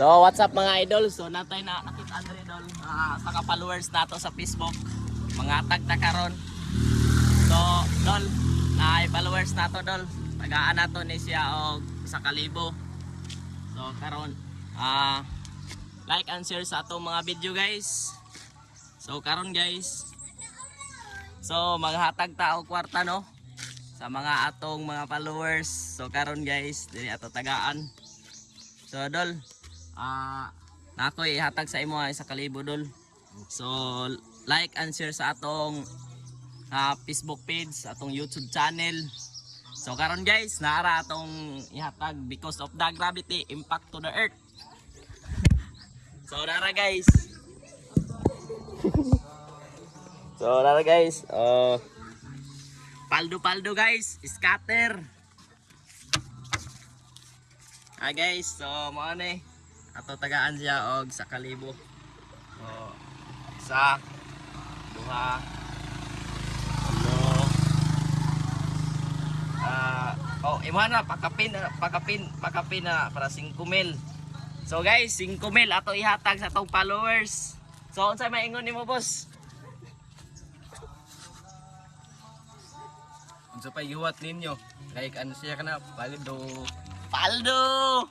So what's up mga idol? So natay na nakita Andre idol sa ka-followers nato sa Facebook. Mga tagta karon. So dol, ay followers nato dol. Tagaan nato ni siya og 1,000. So karon like and share sa atong mga video guys. So karon guys. So maghatag ta og kwarta no sa mga atong mga followers. So karon guys, dili ato tagaan. So dol, nako ihatag sa imo ay 1,000 dol. So like and share sa atong Facebook page, atong YouTube channel. So karon guys, naara atong ihatag because of the gravity impact to the earth. So naara guys. So naara guys, paldo guys, scatter. Guys, so mo ni ato tagaan siya og 1,000. So isa, duha, imo na pakapin na para 5,000. So guys, 5,000 ato ihatag sa atong followers. So unsay maingon nimo boss? Unsa pa gihuwat ninyo? Like ano siya kana paldo. Paldo!